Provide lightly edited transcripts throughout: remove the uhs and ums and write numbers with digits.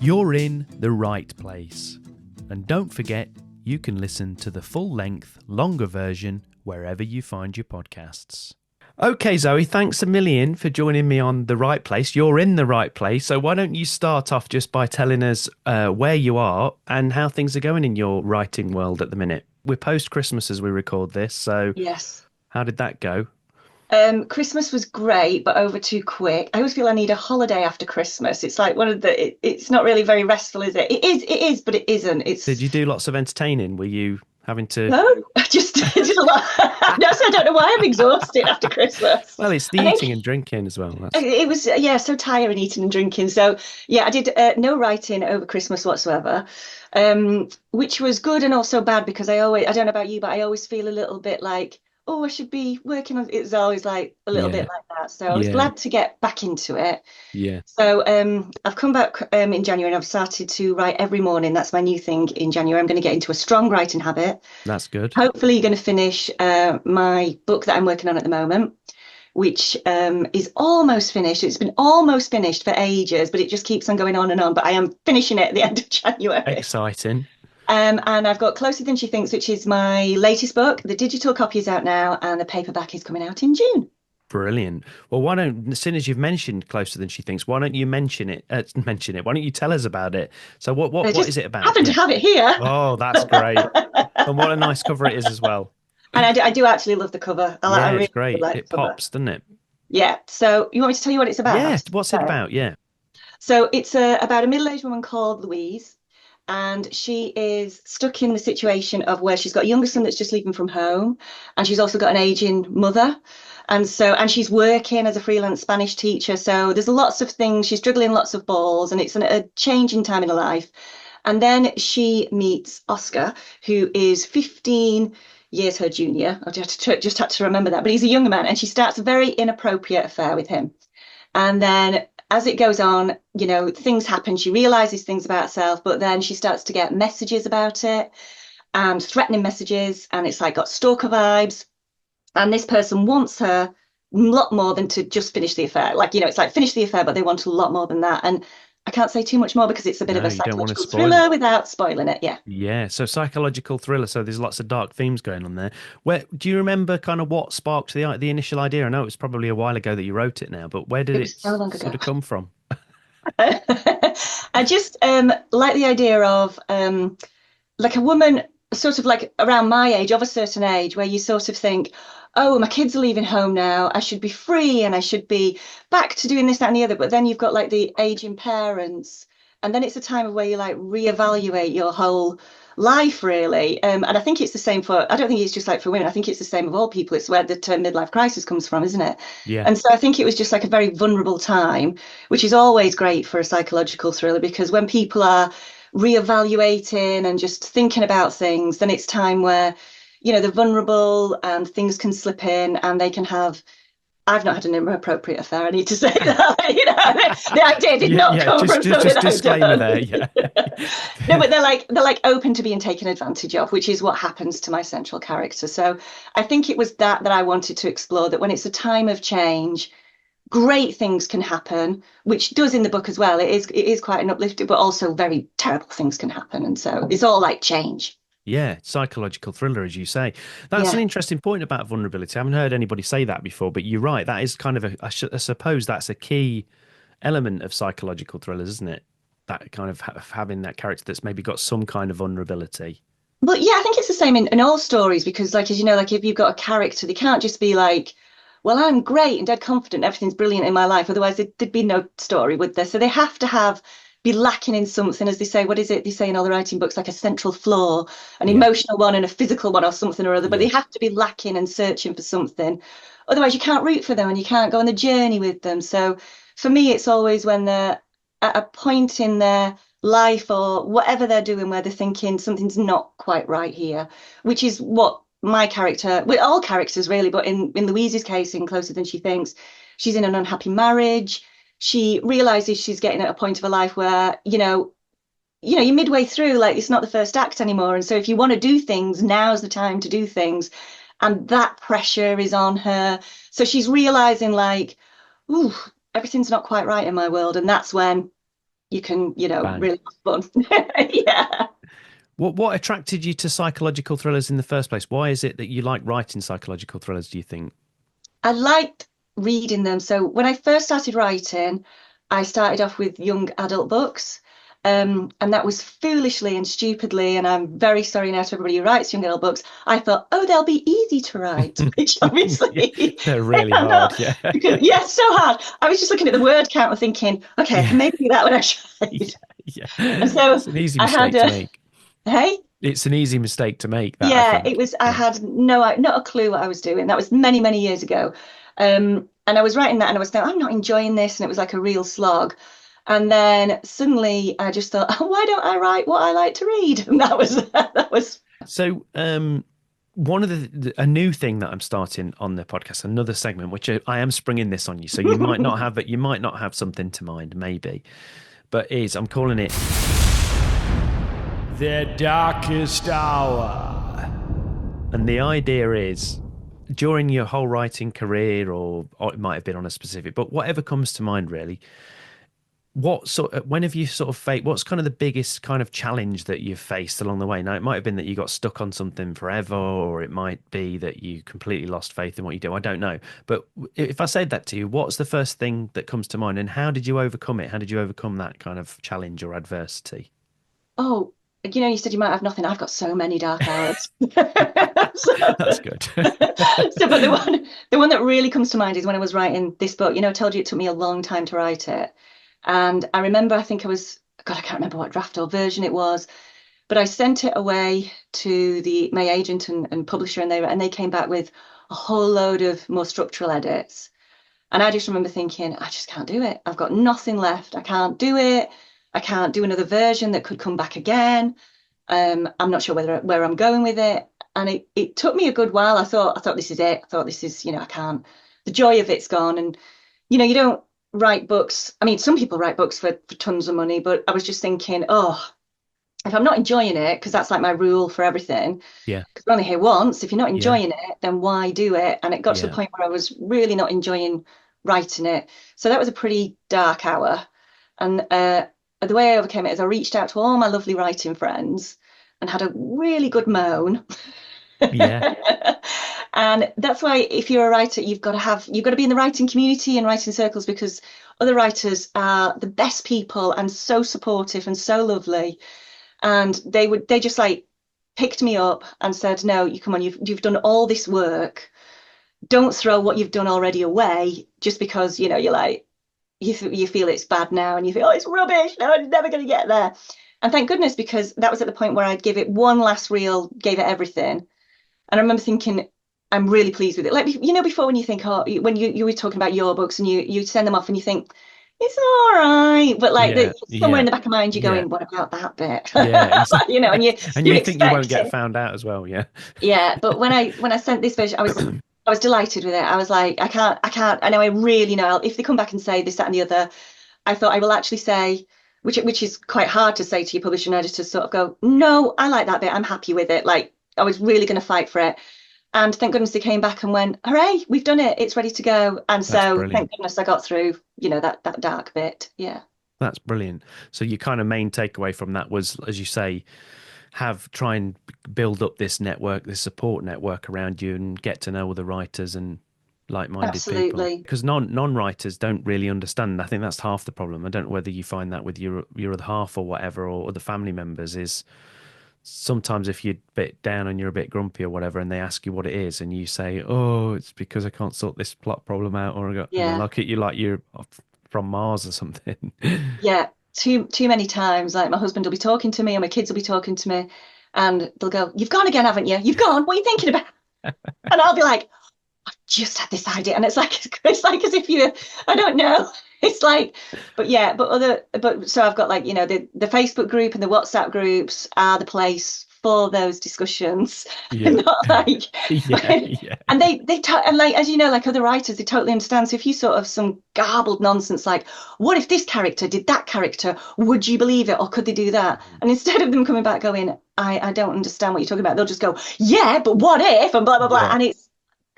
You're in the right place. And don't forget, you can listen to the full-length, longer version wherever you find your podcasts. Okay, Zoe, thanks a million for joining me on The Right Place. You're in the right place. So why don't you start off just by telling us where you are and how things are going in your writing world at the minute? We're post-Christmas as we record this, so Yes. how did that go? Christmas was great, but over too quick. I always feel I need a holiday after Christmas. It's like one of it's not really very restful, is it? It is, but it isn't. Did you do lots of entertaining? Were you having to... No, just a lot. No, so I don't know why I'm exhausted after Christmas. Well, it's the I think eating and drinking as well. it was, yeah, so tired and eating and drinking. So yeah, I did no writing over Christmas whatsoever, which was good and also bad because I don't know about you, but I always feel a little bit like, oh, I should be working on. It's always like a little Yeah, bit like that. So I was yeah, glad to get back into it. yeah. So I've come back in January and I've started to write every morning. That's my new thing in January. I'm going to get into a strong writing habit. That's good. Hopefully, going to finish my book that I'm working on at the moment, which is almost finished. It's been almost finished for ages, but it just keeps on going on and on. But I am finishing it at the end of January. Exciting. And I've got Closer Than She Thinks, which is my latest book. The digital copy is out now, and the paperback is coming out in June. Brilliant. Well, why don't, as soon as you've mentioned Closer Than She Thinks, why don't you mention it? Mention it. Why don't you tell us about it? So, what Just is it about? happen to Yeah. have it here. Oh, that's great. And what a nice cover it is as well. And I do actually love the cover. I Yeah, really it's great. like It the cover. pops, doesn't it? Yeah. So you want me to tell you what it's Yeah. about? What's it about? Yeah. So it's about a middle-aged woman called Louise, and she is stuck in the situation of where she's got a younger son that's just leaving from home, and she's also got an aging mother. And she's working as a freelance Spanish teacher. So there's lots of things. She's juggling lots of balls, and it's a changing time in her life. And then she meets Oscar, who is 15 years her junior. I just had to remember that. But he's a younger man, and she starts a very inappropriate affair with him. And then as it goes on, things happen. She realizes things about herself, but then she starts to get messages about it and threatening messages. And it's like got stalker vibes. And this person wants her a lot more than to just finish the affair. Like, it's like finish the affair, but they want a lot more than that. And I can't say too much more because it's a bit of No, a you don't want to psychological spoil thriller it. without spoiling it. Yeah. Yeah. So, psychological thriller. So, there's lots of dark themes going on there. Where do you remember kind of what sparked the initial idea? I know it was probably a while ago that you wrote it now, but where did It it was so long sort ago. of come from? I just like the idea of like a woman sort of like around my age, of a certain age, where you sort of think, oh, my kids are leaving home now. I should be free and I should be back to doing this, that, and the other. But then you've got like the aging parents. And then it's a time of where you like reevaluate your whole life, really. And I think it's the same I don't think it's just like for women. I think it's the same of all people. It's where the term midlife crisis comes from, isn't it? Yeah. And so I think it was just like a very vulnerable time, which is always great for a psychological thriller because when people are reevaluating and just thinking about things, then it's time where, they're vulnerable and things can slip in and they can have. I've not had an inappropriate affair. I need to say that. The idea did Yeah, not yeah. come from something Just I've disclaimer done. there. Yeah. No, but they're like open to being taken advantage of, which is what happens to my central character. So I think it was that I wanted to explore, that when it's a time of change, great things can happen, which does in the book as well. It is quite an uplifting, but also very terrible things can happen. And so it's all like change. Yeah, psychological thriller, as you say. That's an Yeah. interesting point about vulnerability. I haven't heard anybody say that before, but you're right. That is kind of I suppose that's a key element of psychological thrillers, isn't it? That kind of having that character that's maybe got some kind of vulnerability. Well, yeah, I think it's the same in all stories because, like, as you know, like if you've got a character, they can't just be like, well, I'm great and dead confident, everything's brilliant in my life. Otherwise, there'd be no story, would there? So they have to be lacking in something, as they say. What is it they say in all the writing books? Like a central flaw, an Yeah, emotional one and a physical one or something or other. But they yeah, have to be lacking and searching for something. Otherwise, you can't root for them and you can't go on the journey with them. So for me, it's always when they're at a point in their life or whatever they're doing where they're thinking something's not quite right here, which is what my character, with all characters really, but in Louise's case, in Closer Than She Thinks, she's in an unhappy marriage. She realizes she's getting at a point of her life where, you're midway through, like it's not the first act anymore. And so if you want to do things, now's the time to do things. And that pressure is on her. So she's realizing like, ooh, everything's not quite right in my world. And that's when you can, Bang. really have fun. Yeah. What attracted you to psychological thrillers in the first place? Why is it that you like writing psychological thrillers, do you think? I liked reading them. So when I first started writing, I started off with young adult books. And that was foolishly and stupidly, and I'm very sorry now to everybody who writes young adult books. I thought, oh, they'll be easy to write, which Yeah, obviously they're really they're hard. not. Yeah. Because, yeah, so hard. I was just looking at the word count and thinking, okay, I can Yeah. maybe do that when I Yeah. tried. Yeah. And so It's an easy I had mistake to a, make. hey, It's an easy mistake to make, that, I yeah, it think. was, I Yeah. had not a clue what I was doing. That was many, many years ago. And I was writing that and I was thinking, I'm not enjoying this. And it was like a real slog. And then suddenly I just thought, oh, why don't I write what I like to read? And that was So, one of a new thing that I'm starting on the podcast, another segment, which I am springing this on you, so you might not have it, you might not have something to mind, maybe, but I'm calling it their darkest hour, and the idea is during your whole writing career, or it might have been on a specific, but whatever comes to mind, really. When have you sort of faced, what's kind of the biggest kind of challenge that you've faced along the way? Now, it might have been that you got stuck on something forever, or it might be that you completely lost faith in what you do. I don't know. But if I said that to you, what's the first thing that comes to mind, and how did you overcome it? How did you overcome that kind of challenge or adversity? oh, you said you might have nothing. I've got so many dark hours. So, That's good. but the one that really comes to mind is when I was writing this book. I told you it took me a long time to write it. And I remember, I think God, I can't remember what draft or version it was, but I sent it away to my agent and publisher, and they came back with a whole load of more structural edits. And I just remember thinking, I just can't do it. I've got nothing left. I can't do it. I can't do another version that could come back again. I'm not sure where I'm going with it. And it took me a good while. I thought this is it. I thought this is, I can't. The joy of it's gone. And you don't write books. I mean, some people write books for tons of money, but I was just thinking, oh, if I'm not enjoying it, because that's like my rule for everything, Yeah. because we're only here once. If you're not Yeah. enjoying it, then why do it? And it got to the Yeah. point where I was really not enjoying writing it. So that was a pretty dark hour. And the way I overcame it is I reached out to all my lovely writing friends and had a really good moan. Yeah. And that's why if you're a writer, you've got to be in the writing community and writing circles, because other writers are the best people and so supportive and so lovely. And they just like picked me up and said, no, you come on, you've done all this work. Don't throw what you've done already away just because, you're like, you feel it's bad now and you feel, oh, it's rubbish. No, I'm never going to get there. And thank goodness, because that was at the point where I'd give it one last reel, gave it everything. And I remember thinking, I'm really pleased with it. Like, before when you think, oh, when you were talking about your books and you send them off and you think, it's all right. But like Yeah. somewhere in Yeah. the back of mind, you're Yeah. going, what about that bit? Yeah. Exactly. And And you you think you won't expect get it. found out as well. Yeah. Yeah. But when I sent this version, I was delighted with it. I was like, I can't, I know I really know if they come back and say this, that, and the other, I thought I will actually say, which is quite hard to say to your publisher and editor, to sort of go, no, I like that bit. I'm happy with it. Like I was really going to fight for it. And thank goodness they came back and went, hooray, we've done it. It's ready to go. And That's so thank brilliant. goodness I got through, that dark bit. Yeah. That's brilliant. So your kind of main takeaway from that was, as you say, try and build up this network, this support network around you, and get to know other writers and like-minded people. Absolutely. Because non-writers don't really understand. I think that's half the problem. I don't know whether you find that with your other half or whatever, or other family members, is sometimes if you're a bit down and you're a bit grumpy or whatever, and they ask you what it is, and you say, "Oh, it's because I can't sort this plot problem out," or and they Yeah. look at you like you're from Mars or something. Yeah. Too many times, like my husband will be talking to me or my kids will be talking to me and they'll go, you've gone again, haven't you? You've gone. What are you thinking about? And I'll be like, I've just had this idea. And it's like as if I don't know. It's like, but so I've got like, the Facebook group and the WhatsApp groups are the place for those discussions. Yeah. Not like, Yeah. Yeah. and and like, as you know, like other writers, they totally understand. So if you sort of some garbled nonsense, like, what if this character did that character? Would you believe it? Or could they do that? And instead of them coming back going, I don't understand what you're talking about, they'll just go, yeah, but what if? And blah, blah, blah. Yeah. And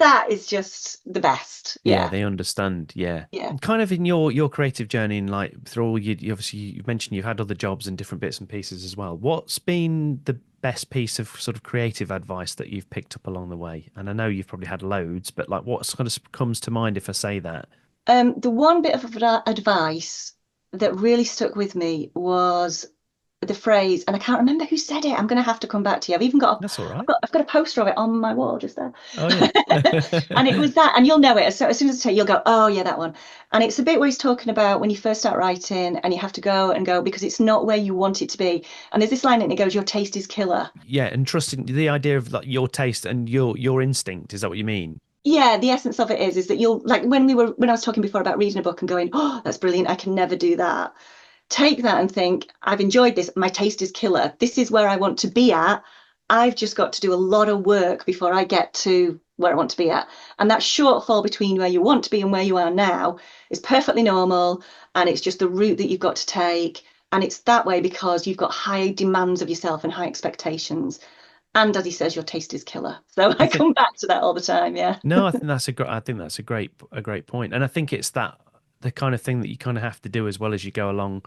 that is just the best. Yeah, Yeah. they understand. Yeah. Yeah. And kind of in your creative journey and like through all you obviously you mentioned you've had other jobs and different bits and pieces as well. What's been the best piece of sort of creative advice that you've picked up along the way? And I know you've probably had loads, but like what sort of comes to mind if I say that? The one bit of advice that really stuck with me was the phrase, and I can't remember who said it. I'm going to have to come back to you. I've even got That's all right. I've got a poster of it on my wall just there. Oh yeah. And it was that, and you'll know it. So as soon as I say, you'll go, oh yeah, that one. And it's a bit where he's talking about when you first start writing, and you have to go and go because it's not where you want it to be. And there's this line, and it goes, "Your taste is killer." Yeah, and trusting the idea of like your taste and your instinct, is that what you mean? Yeah, the essence of it is that you'll like when I was talking before about reading a book and going, oh, that's brilliant. I can never do that. Take that and think, I've enjoyed this. My taste is killer. This is where I want to be at. I've just got to do a lot of work before I get to where I want to be at. And that shortfall between where you want to be and where you are now is perfectly normal. And it's just the route that you've got to take. And it's that way because you've got high demands of yourself and high expectations. And as he says, your taste is killer. So I I think come back to that all the time. Yeah. no, I think that's a great point. And I think it's that the kind of thing that you kind of have to do as well as you go along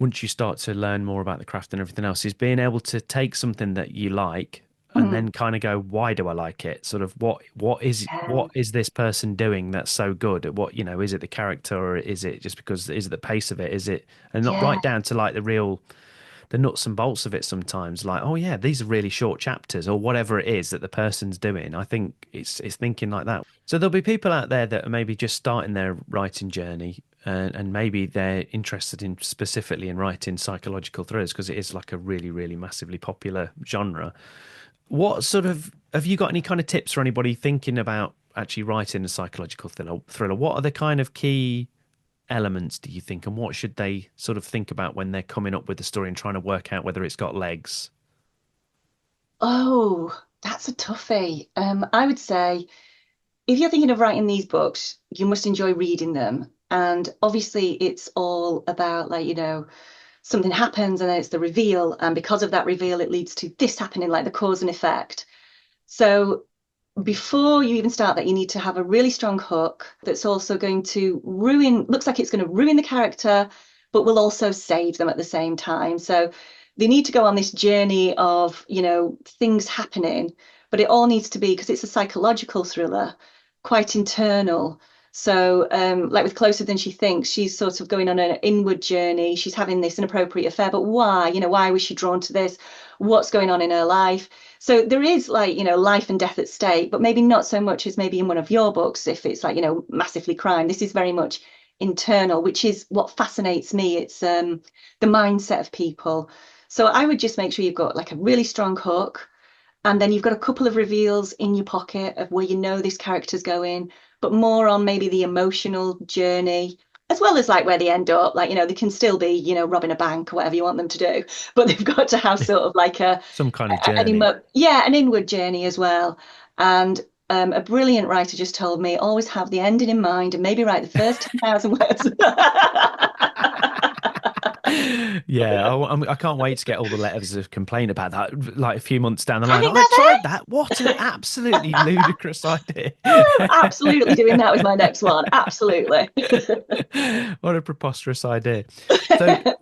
once you start to learn more about the craft and everything else, is being able to take something that you like and Mm. then kind of go, why do I like it? Sort of Um, what is this person doing that's so good at what, is it the character or is it just because is it the pace of it? Is it and not yeah. right down to like the nuts and bolts of it sometimes, like, oh yeah, these are really short chapters or whatever it is that the person's doing. I think it's thinking like that. So there'll be people out there that are maybe just starting their writing journey and maybe they're interested in specifically in writing psychological thrillers because it is like a really, really massively popular genre. What sort of have you got any kind of tips for anybody thinking about actually writing a psychological thriller? What are the kind of key elements do you think, and what should they sort of think about when they're coming up with the story and trying to work out whether it's got legs? Oh, that's a toughie. I would say if you're thinking of writing these books, you must enjoy reading them. And obviously, it's all about like, something happens and then it's the reveal. And because of that reveal, it leads to this happening, like the cause and effect. So before you even start that, you need to have a really strong hook that's also going to looks like it's going to ruin the character, but will also save them at the same time. So they need to go on this journey of, things happening, but it all needs to be, because it's a psychological thriller, quite internal. So, like with Closer Than She Thinks, she's sort of going on an inward journey. She's having this inappropriate affair, but why? Why was she drawn to this? What's going on in her life? So there is like, life and death at stake, but maybe not so much as maybe in one of your books, if it's like, massively crime. This is very much internal, which is what fascinates me. It's the mindset of people. So I would just make sure you've got like a really strong hook, and then you've got a couple of reveals in your pocket of where this character's going, but more on maybe the emotional journey, as well as like where they end up. Like, they can still be, robbing a bank or whatever you want them to do, but they've got to have sort of like Some kind of journey. an inward journey as well. And a brilliant writer just told me always have the ending in mind and maybe write the first 10,000 words. Yeah, I can't wait to get all the letters of complaint about that, like a few months down the I line. think I that's tried it. that. What an absolutely ludicrous idea. I'm absolutely doing that with my next one. Absolutely. What a preposterous idea.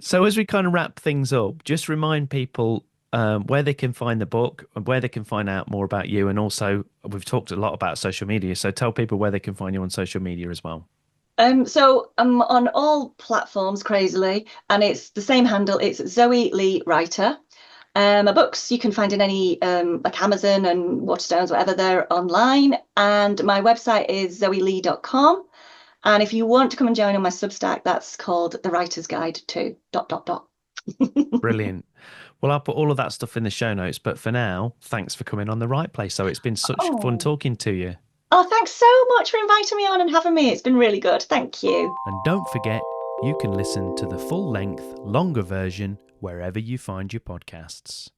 So as we kind of wrap things up, just remind people where they can find the book, where they can find out more about you, and also we've talked a lot about social media. So tell people where they can find you on social media as well. So I'm on all platforms, crazily, and it's the same handle. It's Zoe Lee Writer. My books you can find in any like Amazon and Waterstones, whatever, they're online. And my website is zoelee.com. And if you want to come and join on my Substack, that's called The Writer's Guide to ... Brilliant. Well, I'll put all of that stuff in the show notes. But for now, thanks for coming on The Right Place. So it's been such fun Oh. talking to you. Oh, thanks so much for inviting me on and having me. It's been really good. Thank you. And don't forget, you can listen to the full length, longer version wherever you find your podcasts.